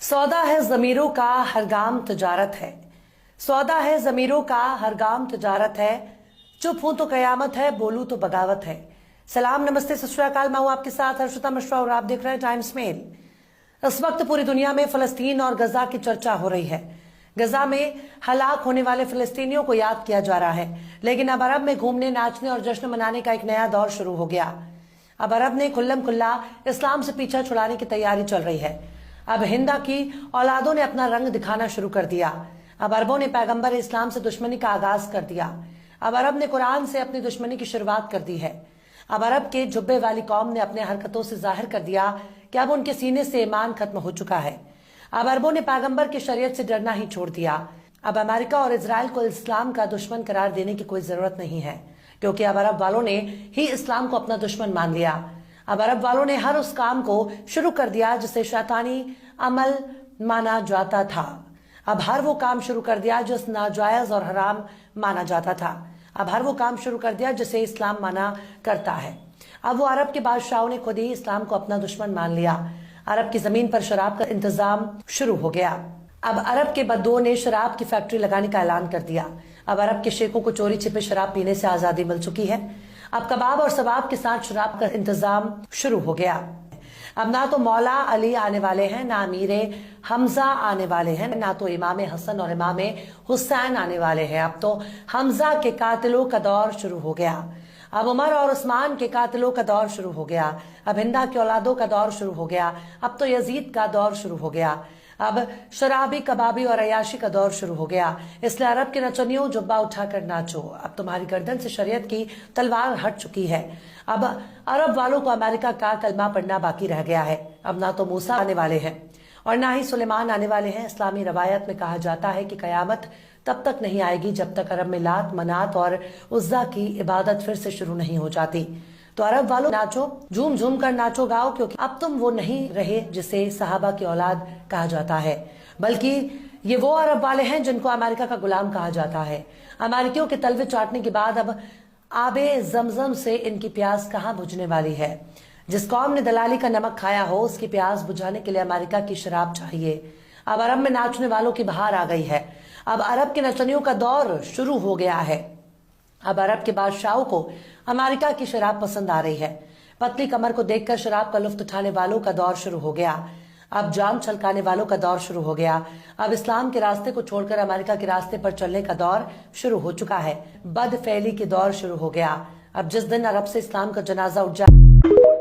सौदा है ज़मीरों का हर गाम तिजारत है। सौदा है ज़मीरों का हर गाम तिजारत है। चुप हूं तो कयामत है, बोलूं तो बगावत है। सलाम, नमस्ते, सत श्री अकाल। मैं हूं आपके साथ हर्षिता मिश्रा और आप देख रहे हैं टाइम्स मेल। इस वक्त पूरी दुनिया में फलस्तीन और गजा की चर्चा हो रही है। गजा में हलाक होने वाले फिलिस्तीनियों को याद किया जा रहा है, लेकिन अब अरब में घूमने, नाचने और जश्न मनाने का एक नया दौर शुरू हो गया। अब अरब ने खुल्लम खुल्ला इस्लाम से पीछा छुड़ाने की तैयारी चल रही है। अब हिंदा की औलादों ने अपना रंग दिखाना शुरू कर दिया। अब अरबों ने पैगंबर इस्लाम से दुश्मनी का आगाज कर दिया। अब अरब ने कुरान से अपनी दुश्मनी की शुरुआत कर दी है। अब अरब के जुब्बे वाली कौम ने अपने हरकतों से जाहिर कर दिया कि अब उनके सीने से ईमान खत्म हो चुका है। अब अरबों ने पैगंबर की शरीयत से डरना ही छोड़ दिया। अब अमेरिका और इजराइल को इस्लाम का दुश्मन करार देने की कोई जरूरत नहीं है, क्योंकि अब अरब वालों ने ही इस्लाम को अपना दुश्मन मान लिया। अब अरब वालों ने हर उस काम को शुरू कर दिया जिसे शैतानी अमल माना जाता था। अब हर वो काम शुरू कर दिया जो नाजायज और हराम माना जाता था। अब हर वो काम शुरू कर दिया जिसे इस्लाम माना करता है। अब वो अरब के बादशाहों ने खुद ही इस्लाम को अपना दुश्मन मान लिया। अरब की जमीन पर शराब का इंतजाम शुरू हो गया। अब अरब के बद्दुओं ने शराब की फैक्ट्री लगाने का ऐलान कर दिया। अब अरब के शेखों को चोरी छिपे शराब पीने से आजादी मिल चुकी है। अब कबाब और सबाब के साथ शराब का इंतजाम शुरू हो गया। अब ना तो मौला अली आने वाले हैं, ना अमीरे हमजा आने वाले हैं, ना तो इमाम हसन और इमाम हुसैन आने वाले हैं। अब तो हमजा के कातिलों का दौर शुरू हो गया। अब उमर और उस्मान के कातिलों का दौर शुरू हो गया। अब हिंदा की औलादों का दौर शुरू हो गया। अब तो यजीद का दौर शुरू हो गया। अब शराबी, कबाबी और अयाशी का दौर शुरू हो गया। इसलिए अरब के नचनियों, जुब्बा उठाकर नाचो, अब तुम्हारी गर्दन से शरीयत की तलवार हट चुकी है। अब अरब वालों को अमेरिका का कलमा पढ़ना बाकी रह गया है। अब ना तो मूसा आने वाले हैं और ना ही सुलेमान आने वाले हैं। इस्लामी रवायत में कहा जाता है कि कयामत तब तक नहीं आएगी जब तक अरब में लात, मनात और उज्जा की इबादत फिर से शुरू नहीं हो जाती। तो अरब वालों, नाचो, झूम झूम कर नाचो गाओ, क्योंकि अब तुम वो नहीं रहे जिसे सहाबा की औलाद कहा जाता है, बल्कि ये वो अरब वाले हैं जिनको अमेरिका का गुलाम कहा जाता है। अमेरिकियों के तलवे चाटने के बाद अब आबे जमजम से इनकी प्यास कहाँ बुझने वाली है। जिस कौम ने दलाली का नमक खाया हो, उसकी प्यास बुझाने के लिए अमेरिका की शराब चाहिए। अब अरब में नाचने वालों की बहार आ गई है। अब अरब के नचनियों का दौर शुरू हो गया है। अब अरब के बादशाहों को अमेरिका की शराब पसंद आ रही है। पतली कमर को देखकर शराब का लुफ्त उठाने वालों का दौर शुरू हो गया। अब जाम छलकाने वालों का दौर शुरू हो गया। अब इस्लाम के रास्ते को छोड़कर अमेरिका के रास्ते पर चलने का दौर शुरू हो चुका है। बदफैली के दौर शुरू हो गया। अब जिस दिन अरब से इस्लाम का जनाजा उठ जाए